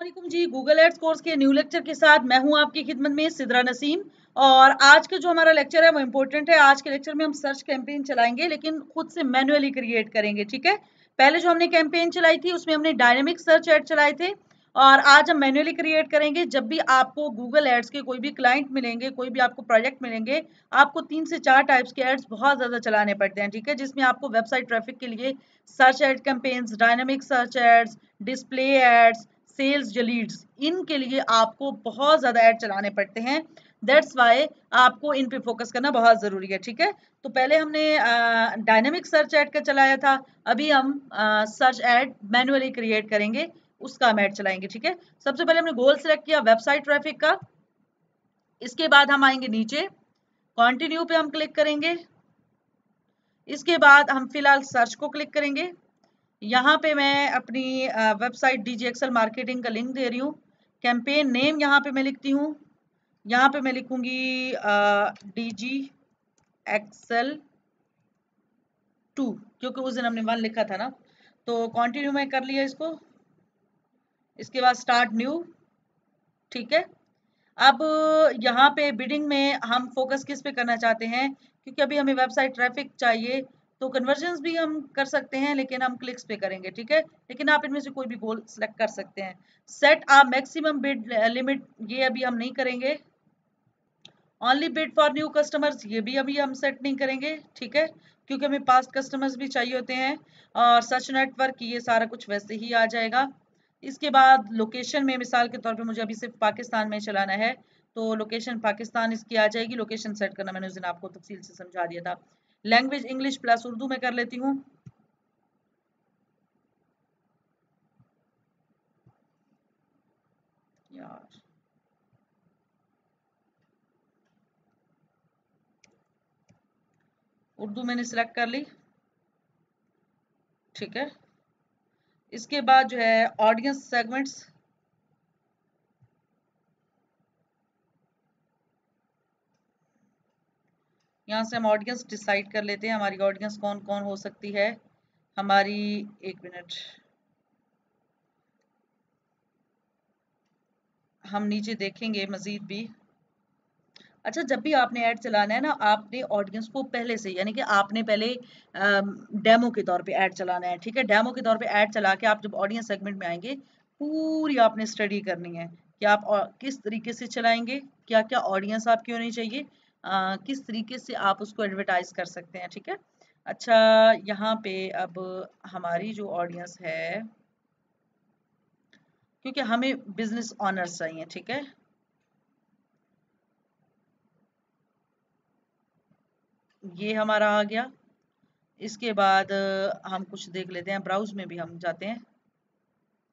वालेकुम जी। Google ads course के new lecture के साथ मैं हूं आपकी खिदमत में सिद्रा नसीम। और आज का जो हमारा लेक्चर है वो इम्पोर्टेंट है। आज के लेक्चर में हम सर्च कैंपेन चलाएंगे, लेकिन खुद से मैन्युअली क्रिएट करेंगे। ठीक है, पहले जो हमने कैंपेन चलाई थी उसमें हमने डायनेमिक सर्च एड चलाए थे, और आज हम मैन्युअली क्रिएट करेंगे। जब भी आपको गूगल एड्स के कोई भी क्लाइंट मिलेंगे, कोई भी आपको प्रोजेक्ट मिलेंगे, आपको 3 से 4 टाइप्स के एड्स बहुत ज्यादा चलाने पड़ते हैं। ठीक है, जिसमें आपको वेबसाइट ट्रैफिक के लिए search ad campaigns, dynamic search ads, display ads, sales जो लीड्स, इनके लिए आपको बहुत ज्यादा ऐड चलाने पड़ते हैं। दैट्स वाई आपको इन पे फोकस करना बहुत जरूरी है। ठीक है, तो पहले हमने डायनेमिक सर्च ऐड का चलाया था, अभी हम सर्च ऐड मैन्युअली क्रिएट करेंगे, उसका हम ऐड चलाएंगे। ठीक है, सबसे पहले हमने गोल सेलेक्ट किया वेबसाइट ट्रैफिक का। इसके बाद हम आएंगे नीचे, कंटिन्यू पे हम क्लिक करेंगे। इसके बाद हम फिलहाल सर्च को क्लिक करेंगे। यहाँ पे मैं अपनी वेबसाइट DGXL मार्केटिंग का लिंक दे रही हूँ। कैंपेन नेम यहाँ पे मैं लिखती हूँ, यहाँ पे मैं लिखूंगी DGXL 2, क्योंकि उस दिन हमने 1 लिखा था ना। तो कंटिन्यू में कर लिया इसको। इसके बाद स्टार्ट न्यू। ठीक है, अब यहाँ पे बिडिंग में हम फोकस किस पे करना चाहते हैं, क्योंकि अभी हमें वेबसाइट ट्रैफिक चाहिए, तो कन्वर्जन्स भी हम कर सकते हैं, लेकिन हम क्लिक्स पे करेंगे। ठीक है, लेकिन आप इनमें से कोई भी गोल सेलेक्ट कर सकते हैं। सेट आ मैक्सिमम बिड लिमिट, ये अभी हम नहीं करेंगे। Only bid for new customers, ये भी अभी हम सेट नहीं करेंगे। ठीक है, क्योंकि हमें पास्ट कस्टमर्स भी चाहिए होते हैं। और सर्च नेटवर्क, ये सारा कुछ वैसे ही आ जाएगा। इसके बाद लोकेशन में, मिसाल के तौर पे मुझे अभी सिर्फ पाकिस्तान में चलाना है, तो लोकेशन पाकिस्तान इसकी आ जाएगी। लोकेशन सेट करना मैंने उस दिन आपको तफसील से समझा दिया था। लैंग्वेज इंग्लिश प्लस उर्दू में कर लेती हूँ। यार, उर्दू मैंने सिलेक्ट कर ली। ठीक है, इसके बाद जो है ऑडियंस सेगमेंट्स, यहाँ से हम ऑडियंस डिसाइड कर लेते हैं। हमारी ऑडियंस कौन कौन हो सकती है हमारी। एक मिनट, हम नीचे देखेंगे मजीद भी। अच्छा, जब भी आपने ऐड चलाना है ना, आपने ऑडियंस को पहले से, यानी कि आपने पहले डेमो के तौर पे ऐड चलाना है। ठीक है, डेमो के तौर पे ऐड चला के आप जब ऑडियंस सेगमेंट में आएंगे, पूरी आपने स्टडी करनी है कि आप किस तरीके से चलाएंगे, क्या क्या ऑडियंस आपकी होनी चाहिए, किस तरीके से आप उसको एडवर्टाइज कर सकते हैं। ठीक है, अच्छा, यहाँ पे अब हमारी जो ऑडियंस है, क्योंकि हमें बिजनेस ऑनर्स चाहिए। ठीक है, ये हमारा आ गया। इसके बाद हम कुछ देख लेते हैं, ब्राउज में भी हम जाते हैं।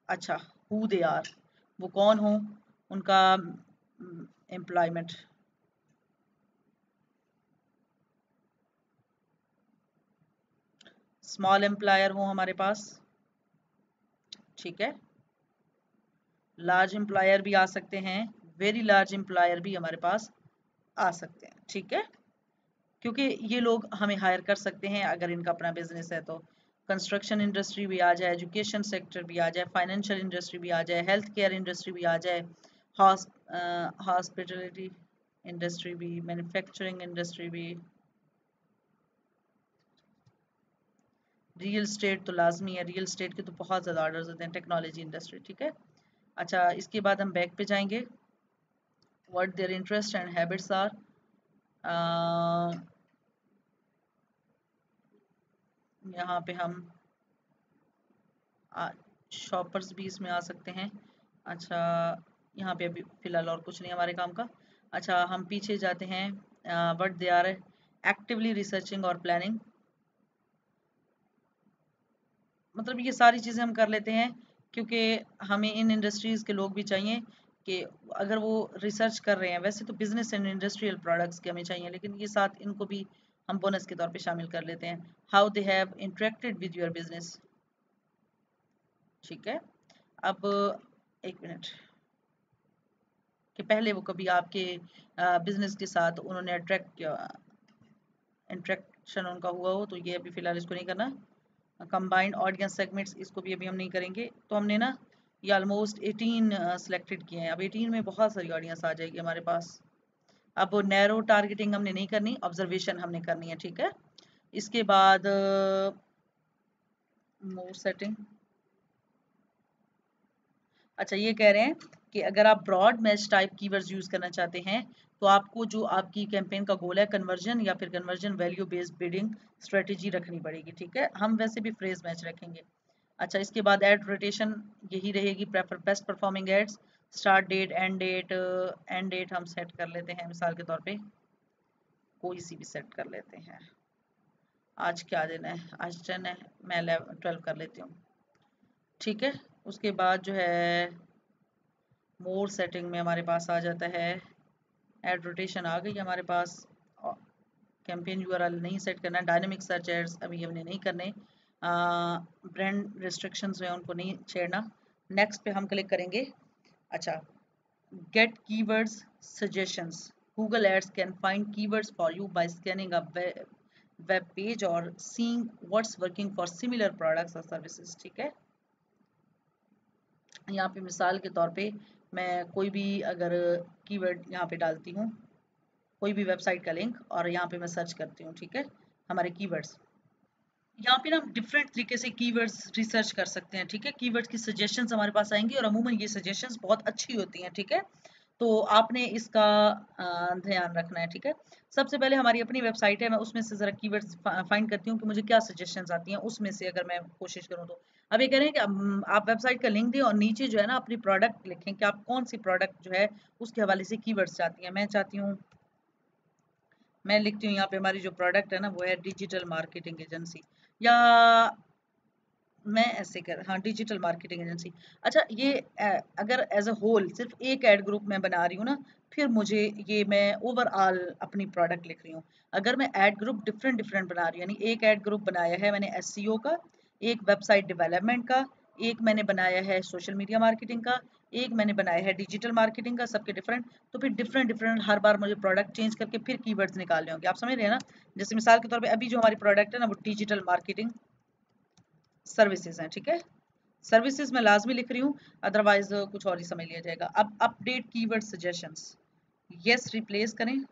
अच्छा, हु दे आर, वो कौन हो, उनका एम्प्लॉयमेंट। स्मॉल एम्प्लॉयर हो हमारे पास। ठीक है, लार्ज एम्प्लॉयर भी आ सकते हैं, वेरी लार्ज एम्प्लॉयर भी हमारे पास आ सकते हैं। ठीक है, क्योंकि ये लोग हमें हायर कर सकते हैं अगर इनका अपना बिजनेस है तो। कंस्ट्रक्शन इंडस्ट्री भी आ जाए, एजुकेशन सेक्टर भी आ जाए, फाइनेंशियल इंडस्ट्री भी आ जाए, हेल्थ केयर इंडस्ट्री भी आ जाए, हॉस्पिटलिटी इंडस्ट्री भी, मैन्युफैक्चरिंग इंडस्ट्री भी, रियल स्टेट तो लाजमी है, रियल स्टेट के तो बहुत ज़्यादा ऑर्डर्स होते हैं, टेक्नोलॉजी इंडस्ट्री। ठीक है, अच्छा, इसके बाद हम बैक पे जाएंगे, what their interest and habits are. यहाँ पे हम शॉपर्स भी इसमें आ सकते हैं। अच्छा, यहाँ पे अभी फ़िलहाल और कुछ नहीं हमारे काम का। अच्छा, हम पीछे जाते हैं, what they are actively researching और प्लानिंग, मतलब ये सारी चीज़ें हम कर लेते हैं, क्योंकि हमें इन इंडस्ट्रीज़ के लोग भी चाहिए कि अगर वो रिसर्च कर रहे हैं, वैसे तो बिजनेस एंड इंडस्ट्रियल प्रोडक्ट्स के हमें चाहिए, लेकिन ये साथ इनको भी हम बोनस के तौर पे शामिल कर लेते हैं। How they have interacted with your business. ठीक है, अब एक मिनट, कि पहले वो कभी आपके बिजनेस के साथ उन्होंने इंट्रैक्शन उनका हुआ हो, तो ये अभी फिलहाल इसको नहीं करना। कंबाइंड ऑडियंस सेगमेंट्स, इसको भी अभी हम नहीं करेंगे। तो हमने ना ये ऑलमोस्ट 18 सिलेक्टेड किए हैं। अब 18 में बहुत सारी ऑडियंस आ जाएगी हमारे पास। अब वो नैरो टारगेटिंग हमने नहीं करनी, ऑब्जर्वेशन हमने करनी है, ठीक है। इसके बाद मोर सेटिंग। अच्छा, ये कह रहे हैं कि अगर आप broad match type keywords use करना चाहते हैं तो आपको जो आपकी कैंपेन का गोल है कन्वर्जन या फिर conversion value based bidding strategy रखनी पड़ेगी, ठीक है। हम वैसे भी फ्रेज मैच रखेंगे। अच्छा, इसके बाद एड रोटेशन यही रहेगी, prefer best performing ads. Start date, end date हम सेट कर लेते हैं, मिसाल के तौर पे कोई सी भी सेट कर लेते हैं। आज क्या दिन है? आज 10 है, मैं 12 कर लेती हूँ, ठीक है। उसके बाद जो है मोर सेटिंग में हमारे पास आ जाता है, एड रोटेशन आ गई हमारे पास। कैंपेन यूआरएल नहीं सेट करना, डायनेमिक सर्च एड्स अभी हमने नहीं करने, ब्रांड रिस्ट्रिक्शंस हैं उनको नहीं छेड़ना। नेक्स्ट पे हम क्लिक करेंगे। अच्छा, get keywords suggestions. Google Ads can find keywords for you by scanning a web page और seeing what's working for similar products और सर्विसेज, ठीक है। यहाँ पे मिसाल के तौर पे मैं कोई भी अगर कीवर्ड यहाँ पे डालती हूँ, कोई भी वेबसाइट का लिंक, और यहाँ पे मैं सर्च करती हूँ, ठीक है, हमारे कीवर्ड्स। यहाँ पे ना हम डिफरेंट तरीके से कीवर्ड्स रिसर्च कर सकते हैं, ठीक है। कीवर्ड्स की सजेशंस हमारे पास आएंगी और अमूमन ये सजेशंस बहुत अच्छी होती हैं, ठीक है। तो आपने इसका ध्यान रखना है, ठीक है। सबसे पहले हमारी अपनी वेबसाइट है, मैं उसमें से जरा कीवर्ड्स फाइंड करती हूँ कि मुझे क्या सजेशंस आती हैं, उसमें से अगर मैं कोशिश करूँ तो। अब ये कह रहे हैं कि आप वेबसाइट का लिंक दें और नीचे जो है ना अपनी प्रोडक्ट लिखें कि आप कौन सी प्रोडक्ट जो है उसके हवाले से कीवर्ड्स चाहती हैं। मैं चाहती हूँ, मैं लिखती हूँ यहाँ पे हमारी जो प्रोडक्ट है ना वो है डिजिटल मार्केटिंग एजेंसी, या मैं ऐसे कर, हाँ, डिजिटल मार्केटिंग एजेंसी। अच्छा, ये अगर एज अ होल सिर्फ एक एड ग्रुप मैं बना रही हूँ ना, फिर मुझे ये मैं ओवरऑल अपनी प्रोडक्ट लिख रही हूँ। अगर मैं एड ग्रुप डिफरेंट डिफरेंट बना रही हूँ, यानी एक एड ग्रुप बनाया है मैंने एसईओ का, एक वेबसाइट डेवलपमेंट का, एक मैंने बनाया है सोशल मीडिया मार्केटिंग का, एक मैंने बनाया है डिजिटल मार्केटिंग का, सबके डिफरेंट, तो फिर डिफरेंट डिफरेंट हर बार मुझे प्रोडक्ट चेंज करके फिर कीवर्ड्स निकालने होंगे, आप समझ रहे हैं ना। जैसे मिसाल के तौर पे अभी जो हमारी प्रोडक्ट है ना वो डिजिटल मार्केटिंग सर्विसेज हैं, ठीक है। सर्विसेज में लाजमी लिख रही हूँ, अदरवाइज कुछ और ही समझ लिया जाएगा। अब update keyword suggestions, yes replace करें।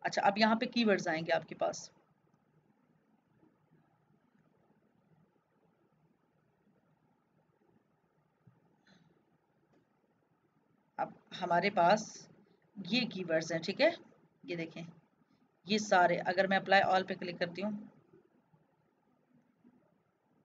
अच्छा, अब यहाँ पे कीवर्ड्स आएंगे आपके पास। अब हमारे पास ये कीवर्ड्स हैं, ठीक है। ये देखें, ये सारे, अगर मैं अप्लाई ऑल पे क्लिक करती हूँ,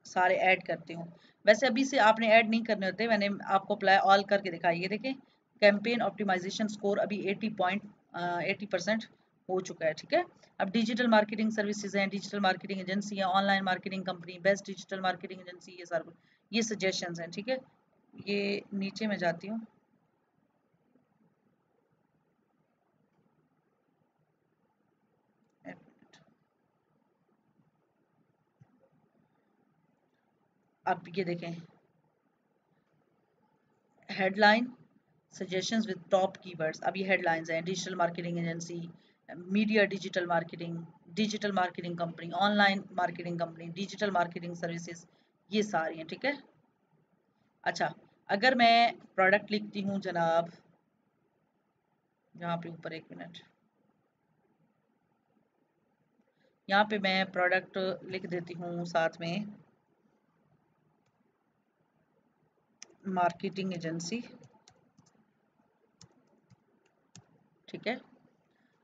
सारे ऐड करती हूँ। वैसे अभी से आपने ऐड नहीं करने होते, मैंने आपको अप्लाई ऑल करके दिखाई। ये देखें, कैंपेन ऑप्टिमाइजेशन स्कोर अभी 80% हो चुका है, ठीक है। अब डिजिटल मार्केटिंग सर्विसेज हैं, डिजिटल मार्केटिंग एजेंसी है, online marketing company, best digital marketing agency, ये सारा ये सजेशंस हैं, ठीक है। ये नीचे में जाती हूँ, अब ये देखें, headline suggestions with top keywords. अब ये हेडलाइंस हैं, digital marketing agency, media digital marketing company, online marketing company, digital marketing services, ये सारी हैं, ठीक है। अच्छा, अगर मैं प्रोडक्ट लिखती हूँ जनाब, यहाँ पे ऊपर, एक मिनट, यहाँ पे मैं प्रोडक्ट लिख देती हूँ साथ में मार्केटिंग एजेंसी, ठीक है।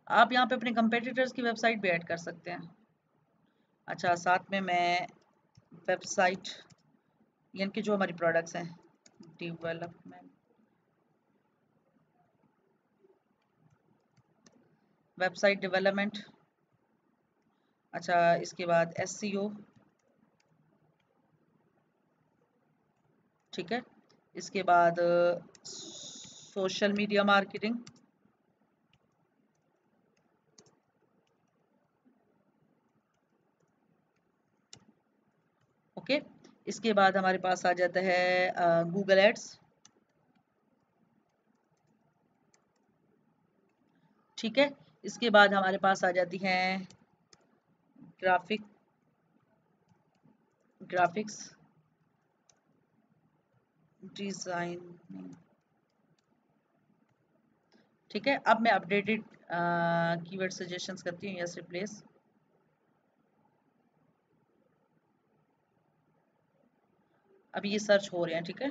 आप यहाँ पे अपने कंपेटिटर्स की वेबसाइट भी ऐड कर सकते हैं। अच्छा, साथ में मैं वेबसाइट, यानी कि जो हमारी प्रोडक्ट्स हैं, डेवलपमेंट, वेबसाइट डेवलपमेंट, अच्छा, इसके बाद एसईओ, ठीक है। इसके बाद सोशल मीडिया मार्केटिंग, ओके। इसके बाद हमारे पास आ जाता है गूगल एड्स, ठीक है। इसके बाद हमारे पास आ जाती हैं ग्राफिक्स, डिजाइन। ठीक है, अब मैं अपडेटेड कीवर्ड सजेशंस करती हूँ, यस रिप्लेस। अब ये सर्च हो रहे हैं, ठीक है।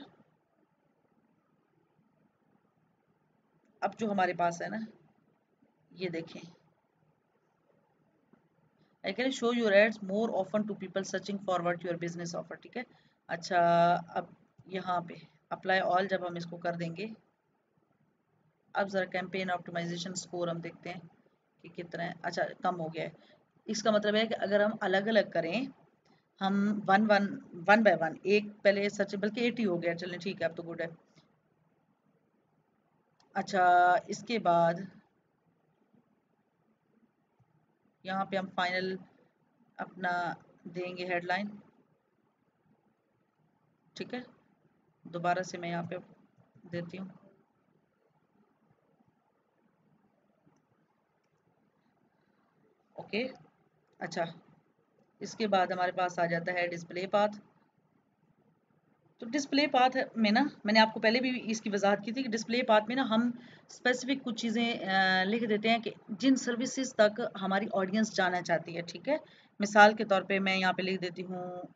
अब जो हमारे पास है ना, ये देखें, I can show your ads more often to people searching forward your business offer. ठीक है, अच्छा, अब यहाँ पे अप्लाई ऑल जब हम इसको कर देंगे, अब ज़रा कैंपेन ऑप्टिमाइजेशन स्कोर हम देखते हैं कि कितना है। अच्छा, कम हो गया है। इसका मतलब है कि अगर हम अलग अलग करें, हम one one one by one, एक पहले सच, बल्कि 80 हो गया, चलें ठीक है, अब तो गुड है। अच्छा, इसके बाद यहाँ पे हम फाइनल अपना देंगे हेडलाइन। ठीक है, दोबारा से मैं यहाँ पे देती हूँ। ओके, अच्छा, इसके बाद हमारे पास आ जाता है डिस्प्ले पाथ। तो डिस्प्ले पाथ में ना, मैंने आपको पहले भी इसकी वजाहत की थी कि डिस्प्ले पाथ में ना हम स्पेसिफिक कुछ चीज़ें लिख देते हैं कि जिन सर्विसेज तक हमारी ऑडियंस जाना चाहती है। ठीक है, मिसाल के तौर पे मैं यहाँ पे लिख देती हूँ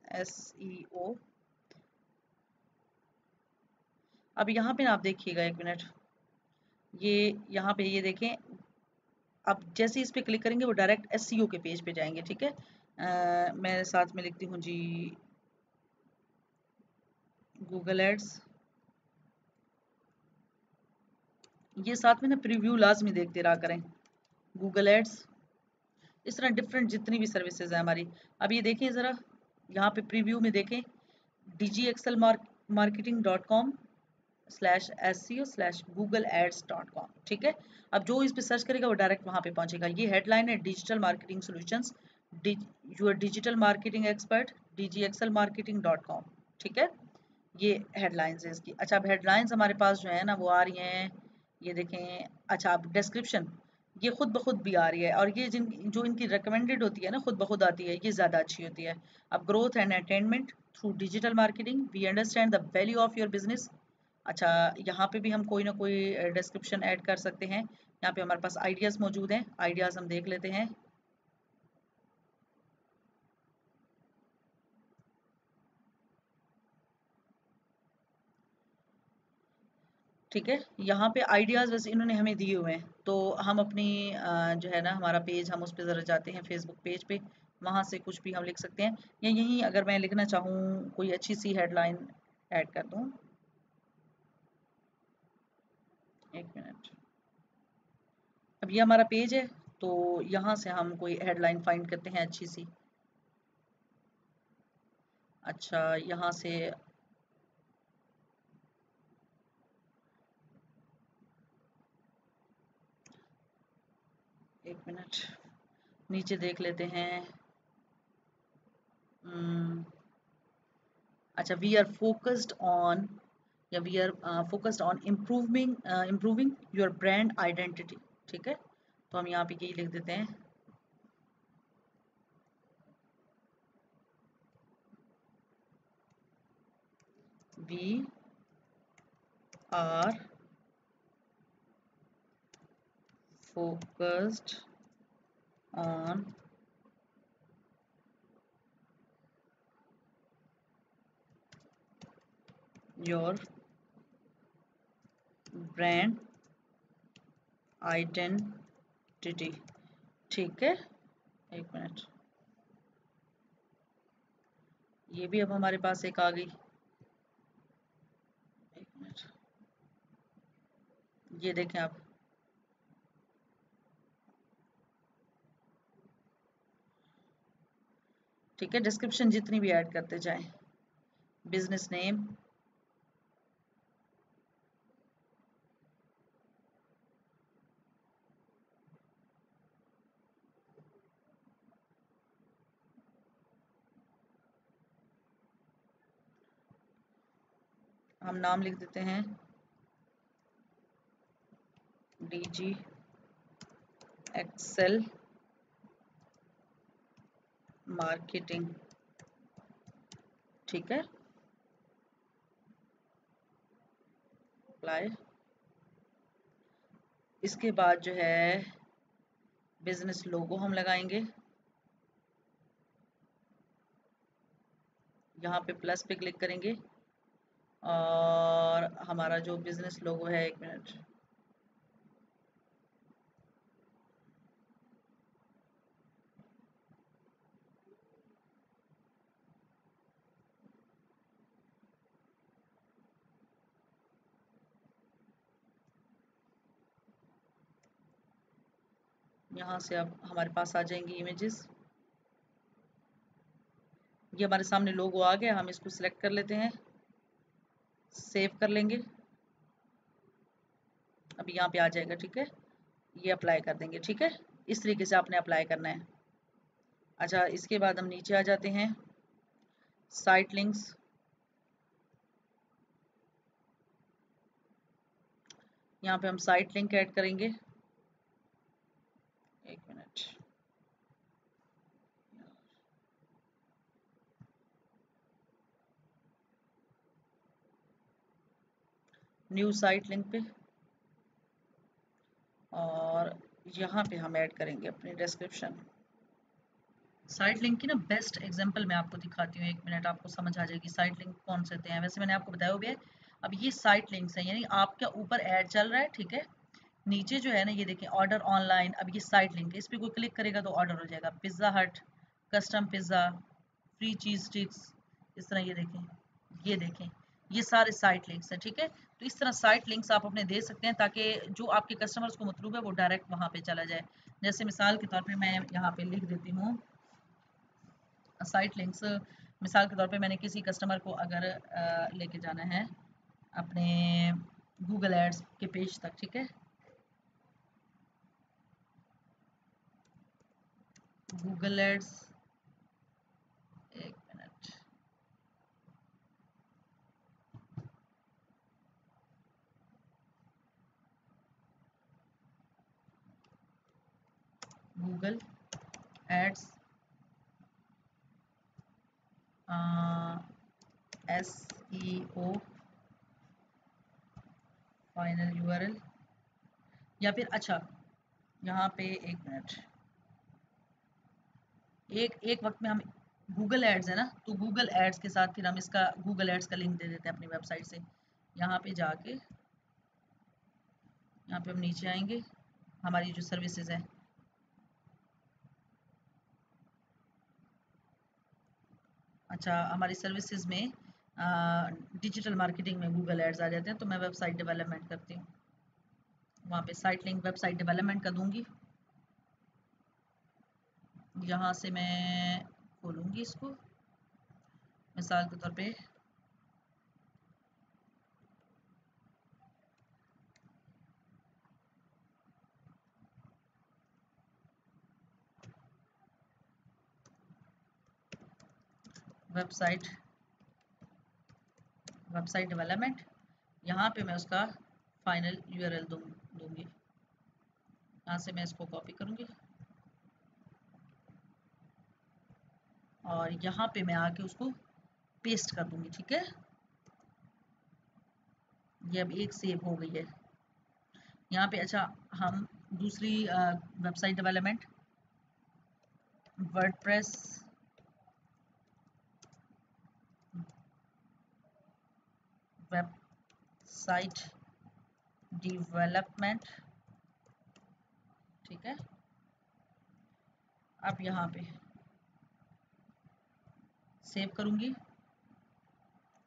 SEO। अब यहाँ पे ना आप देखिएगा, एक मिनट, ये यहाँ पे ये देखें, अब जैसे इस पे क्लिक करेंगे वो डायरेक्ट SEO के पेज पे जाएंगे। ठीक है, मैं साथ में लिखती हूँ जी गूगल एड्स। ये साथ में ना प्रीव्यू लाजमी देखते रहा करें, गूगल एड्स, इस तरह डिफरेंट जितनी भी सर्विसेज है हमारी। अब ये देखें ज़रा, यहाँ पे प्रीव्यू में देखें, dgxlmarketing.com/SEO/googleads.com। ठीक है, अब जो इस पे सर्च करेगा वो डायरेक्ट वहाँ पे पहुँचेगा। ये हेडलाइन है, digital marketing solutions, your digital marketing expert, dgxlmarketing.com। ठीक है, ये हेडलाइंस है इसकी। अच्छा, अब हेडलाइंस हमारे पास जो है ना वो आ रही हैं, ये देखें। अच्छा, अब डिस्क्रिप्शन ये खुद ब खुद भी आ रही है, और ये जिन जो इनकी रिकमेंडेड होती है ना, खुद ब खुद आती है, ये ज़्यादा अच्छी होती है। अब growth and attainment through digital marketing, we understand the value of your business. अच्छा, यहाँ पे भी हम कोई ना कोई डिस्क्रिप्शन ऐड कर सकते हैं। यहाँ पे हमारे पास आइडियाज़ मौजूद हैं, आइडियाज़ हम देख लेते हैं। ठीक है, यहाँ पे आइडियाज़ वैसे इन्होंने हमें दिए हुए हैं, तो हम अपनी जो है ना हमारा पेज, हम उस पर ज़रा जाते हैं फेसबुक पेज पे, वहाँ से कुछ भी हम लिख सकते हैं। या यहीं अगर मैं लिखना चाहूँ कोई अच्छी सी हेडलाइन ऐड कर दूँ, एक मिनट। अब ये हमारा पेज है, तो यहाँ से हम कोई हेडलाइन फाइंड करते हैं अच्छी सी। अच्छा, यहाँ से एक मिनट नीचे देख लेते हैं। अच्छा, वी आर फोकस्ड ऑन, या we are focused on improving your brand identity. ठीक है, तो हम यहाँ पे यही लिख देते हैं, we are focused on your brand identity. ठीक है, एक मिनट, ये भी अब हमारे पास एक आ गई। एक मिनट, ये देखें आप, ठीक है, डिस्क्रिप्शन जितनी भी ऐड करते जाएं, बिजनेस नेम, हम नाम लिख देते हैं DG एक्सेल मार्केटिंग। ठीक है, अप्लाई। इसके बाद जो है बिजनेस लोगो हम लगाएंगे, यहाँ पे प्लस पे क्लिक करेंगे और हमारा जो बिजनेस लोगो है, 1 मिनट, यहाँ से अब हमारे पास आ जाएंगी इमेजेस। ये हमारे सामने लोगो आ गया, हम इसको सिलेक्ट कर लेते हैं, सेव कर लेंगे। अब यहाँ पे आ जाएगा, ठीक है। ये अप्लाई कर देंगे, ठीक है। इस तरीके से आपने अप्लाई करना है। अच्छा, इसके बाद हम नीचे आ जाते हैं, साइट लिंक्स। यहाँ पे हम साइट लिंक ऐड करेंगे, 1 मिनट, न्यू साइट लिंक पे, और यहाँ पे हम ऐड करेंगे अपनी डिस्क्रिप्शन। साइट लिंक की ना बेस्ट एग्जांपल मैं आपको दिखाती हूँ, 1 मिनट, आपको समझ आ जाएगी साइट लिंक कौन से होते हैं। वैसे मैंने आपको बताया भी है। अब ये साइट लिंक्स हैं, यानी आपका ऊपर ऐड चल रहा है, ठीक है, नीचे जो है ना ये देखें ऑर्डर ऑनलाइन। अब ये साइट लिंक है, इस पर कोई क्लिक करेगा तो ऑर्डर हो जाएगा, पिज़्ज़ा हट, कस्टम पिज़्ज़ा, फ्री चीज़ स्टिक्स, इस तरह ये देखें ये सारे साइट लिंक्स हैं, ठीक है। तो इस तरह साइट लिंक्स आप अपने दे सकते हैं ताकि जो आपके कस्टमर्स को मतलूब है वो डायरेक्ट वहाँ पे चला जाए। जैसे मिसाल के तौर पे मैं यहाँ पे लिख देती हूँ साइट लिंक्स। मिसाल के तौर पे मैंने किसी कस्टमर को अगर लेके जाना है अपने गूगल एड्स के पेज तक, ठीक है, Google ads, 1 minute, Google ads SEO final URL, या फिर अच्छा यहाँ पे 1 मिनट, एक वक्त में हम गूगल एड्स है ना, तो गूगल एड्स के साथ फिर हम इसका गूगल एड्स का लिंक दे देते हैं अपनी वेबसाइट से। यहाँ पे जाके यहाँ पे हम नीचे आएंगे, हमारी जो सर्विसेज है, अच्छा हमारी सर्विसेज में डिजिटल मार्केटिंग में गूगल एड्स आ जाते हैं, तो मैं वेबसाइट डेवलपमेंट करती हूँ, वहाँ पे साइट लिंक वेबसाइट डेवलपमेंट का दूंगी। यहाँ से मैं खोलूँगी इसको, मिसाल के तौर पे वेबसाइट डेवलपमेंट, यहाँ पे मैं उसका फाइनल URL दूंगी। यहाँ से मैं इसको कॉपी करूँगी और यहाँ पे मैं आके उसको पेस्ट कर दूंगी, ठीक है। ये अब एक सेव हो गई है यहाँ पे। अच्छा, हम दूसरी website development, WordPress website development, ठीक है। अब यहाँ पे सेव करूँगी,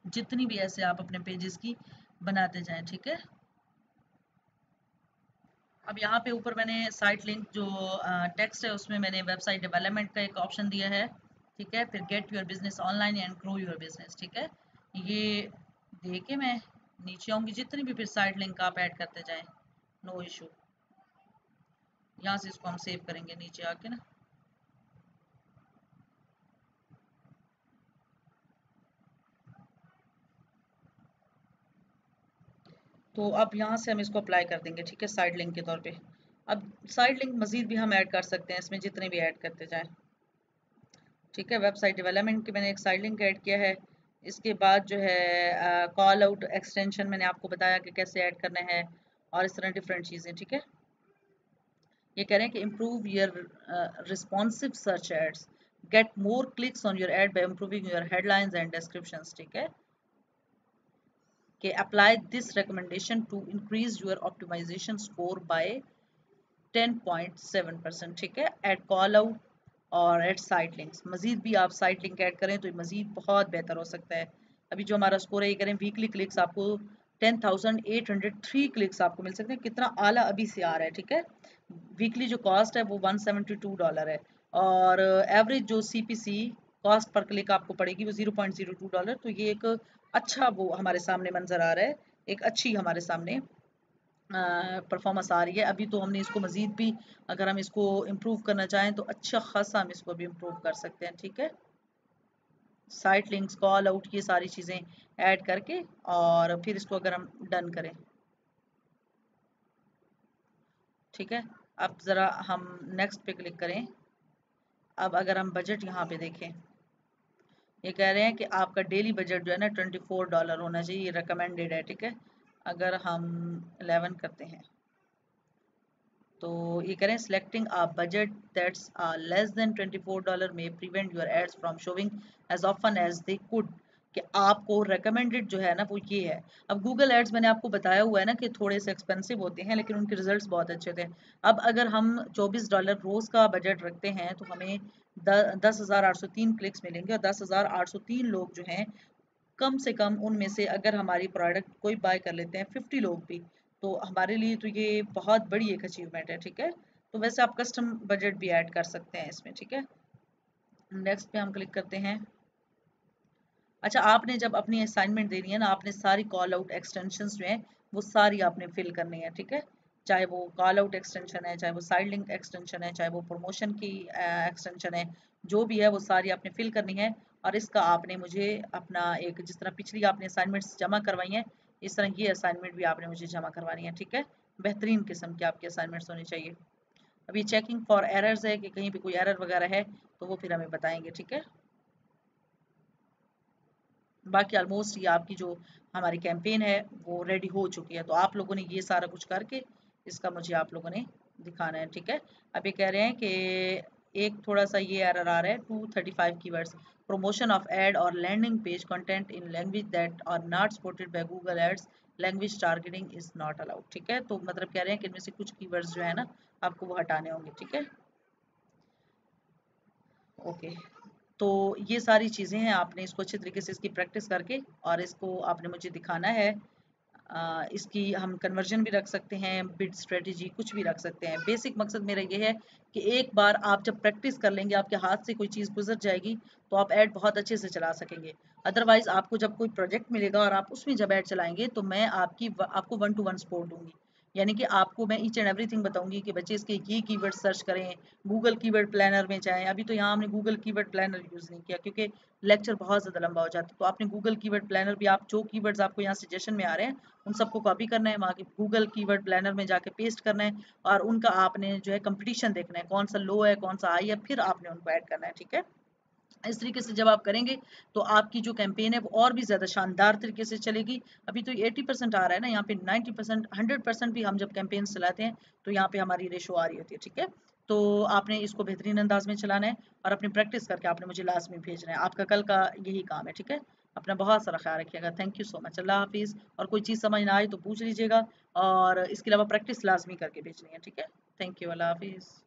जितनी भी ऐसे आप अपने पेजेस की बनाते जाएं, ठीक है। अब यहाँ पे ऊपर मैंने साइट लिंक जो टेक्स्ट है उसमें मैंने वेबसाइट डेवलपमेंट का एक ऑप्शन दिया है, ठीक है। फिर get your business online and grow your business, ठीक है। ये दे के मैं नीचे आऊँगी, जितनी भी फिर साइट लिंक आप ऐड करते जाएं, नो इशू। यहाँ से इसको हम सेव करेंगे नीचे आके ना। तो अब यहाँ से हम इसको अप्लाई कर देंगे, ठीक है, साइड लिंक के तौर पे। अब साइड लिंक मजीद भी हम ऐड कर सकते हैं इसमें, जितने भी ऐड करते जाएं, ठीक है। वेबसाइट डेवलपमेंट की मैंने एक साइड लिंक ऐड किया है, इसके बाद जो है कॉल आउट एक्सटेंशन मैंने आपको बताया कि कैसे ऐड करना है, और इस तरह डिफरेंट चीज़ें, ठीक है। ये कह रहे हैं कि improve your responsive search ads, get more clicks on your ad by improving your headlines and descriptions, ठीक है। कि apply this recommendation to increase your optimisation score by 10.7%, ठीक है। एड कॉल आउट और एड साइट लिंक्स, मजीद भी आप site link add करें तो मजीद बहुत बेहतर हो सकता है। अभी जो हमारा स्कोर है ये करें वीकली क्लिक्स आपको 10,803 क्लिक्स आपको मिल सकते हैं, कितना आला अभी से आ रहा है, ठीक है। वीकली जो कॉस्ट है वो $172 है, और एवरेज जो सीपीसी कॉस्ट पर क्लिक आपको पड़ेगी वो $0.02। तो ये एक अच्छा वो हमारे सामने मंजर आ रहा है, एक अच्छी हमारे सामने परफॉर्मेंस आ रही है। अभी तो हमने इसको मजीद भी, अगर हम इसको इम्प्रूव करना चाहें तो अच्छा खासा हम इसको भी इम्प्रूव कर सकते हैं, ठीक है। साइट लिंक्स, कॉल आउट, ये सारी चीज़ें ऐड करके और फिर इसको अगर हम डन करें, ठीक है। अब ज़रा हम नेक्स्ट पे क्लिक करें। अब अगर हम बजट यहाँ पे देखें, ये कह रहे हैं कि आपका डेली बजट जो है ना $24 होना चाहिए, ये रिकमेंडेड है, ठीक है। अगर हम 11 करते हैं तो ये करें selecting a budget that's less than $24 में prevent your ads from showing as often as they could, कि आपको रेकमेंडेड जो है ना वो ये है। अब गूगल एड्स मैंने आपको बताया हुआ है ना कि थोड़े से एक्सपेंसिव होते हैं लेकिन उनके रिजल्ट्स बहुत अच्छे थे। अब अगर हम $24 रोज का बजट रखते हैं तो हमें 10,803 क्लिक्स मिलेंगे, और 10,803 लोग जो हैं, कम से कम उनमें से अगर हमारी प्रोडक्ट कोई बाय कर लेते हैं 50 लोग भी, तो हमारे लिए तो ये बहुत बड़ी एक अचीवमेंट है, ठीक है। तो वैसे आप कस्टम बजट भी ऐड कर सकते हैं इसमें, ठीक है। नेक्स्ट पे हम क्लिक करते हैं। अच्छा, आपने जब अपनी असाइनमेंट देनी है ना, आपने सारी कॉल आउट एक्सटेंशंस जो हैं वो सारी आपने फिल करनी है, ठीक है। चाहे वो कॉल आउट एक्सटेंशन है, चाहे वो साइड लिंक एक्सटेंशन है, चाहे वो प्रमोशन की एक्सटेंशन है, जो भी है वो सारी आपने फिल करनी है। और इसका आपने मुझे अपना एक, जिस तरह पिछली आपने असाइनमेंट्स जमा करवाई हैं, इस तरह ये असाइनमेंट भी आपने मुझे जमा करवानी है, ठीक है। बेहतरीन किस्म की आपकी असाइनमेंट्स होनी चाहिए। अभी चेकिंग फॉर एरर्स है कि कहीं भी कोई एरर वगैरह है तो वो फिर हमें बताएंगे, ठीक है। बाकी ऑलमोस्ट ये आपकी जो हमारी कैंपेन है वो रेडी हो चुकी है, तो आप लोगों ने ये सारा कुछ करके इसका मुझे आप लोगों ने दिखाना है, ठीक है। अब ये कह रहे हैं कि एक थोड़ा सा ये एरर आ रहा है, 235 कीवर्ड्स, प्रमोशन ऑफ एड और landing page content in language that are not supported by Google ads, language targeting is not allowed, ठीक है। तो मतलब कह रहे हैं कि इनमें से कुछ कीवर्ड्स जो है ना आपको वो हटाने होंगे, ठीक है। ओके, तो ये सारी चीज़ें हैं, आपने इसको अच्छे तरीके से इसकी प्रैक्टिस करके और इसको आपने मुझे दिखाना है। इसकी हम कन्वर्जन भी रख सकते हैं, बिड स्ट्रेटजी कुछ भी रख सकते हैं। बेसिक मकसद मेरा ये है कि एक बार आप जब प्रैक्टिस कर लेंगे, आपके हाथ से कोई चीज़ गुजर जाएगी तो आप ऐड बहुत अच्छे से चला सकेंगे। अदरवाइज़ आपको जब कोई प्रोजेक्ट मिलेगा और आप उसमें जब ऐड चलाएंगे तो मैं आपको 1 टू 1 सपोर्ट दूंगी, यानी कि आपको मैं ईच एंड एवरीथिंग बताऊंगी कि बच्चे इसके ये कीवर्ड सर्च करें, गूगल कीवर्ड प्लानर में जाएं। अभी तो यहाँ हमने गूगल कीवर्ड प्लानर यूज़ नहीं किया क्योंकि लेक्चर बहुत ज़्यादा लंबा हो जाता है। तो आपने गूगल कीवर्ड प्लानर भी, आप जो कीवर्ड्स आपको यहाँ सजेशन में आ रहे हैं उन सबको कॉपी करना है, वहाँ के गूगल कीवर्ड प्लानर में जाके पेस्ट करना है, और उनका आपने जो है कंपटीशन देखना है, कौन सा लो है कौन सा हाई है, फिर आपने उनको ऐड करना है, ठीक है। इस तरीके से जब आप करेंगे तो आपकी जो कैंपेन है वो और भी ज़्यादा शानदार तरीके से चलेगी। अभी तो 80% आ रहा है ना, यहाँ पे 90%, 100% भी हम जब कैंपेन चलाते हैं तो यहाँ पे हमारी रेशो आ रही होती है, ठीक है। तो आपने इसको बेहतरीन अंदाज में चलाना है और अपनी प्रैक्टिस करके आपने मुझे लाजमी भेजना है। आपका कल का यही काम है, ठीक है। अपना बहुत सारा ख्याल रखिएगा। Thank you so much. अल्लाह हाफिज़। और कोई चीज़ समझ ना आए तो पूछ लीजिएगा, और इसके अलावा प्रैक्टिस लाजमी करके भेजनी है, ठीक है। Thank you. अल्लाह हाफिज़।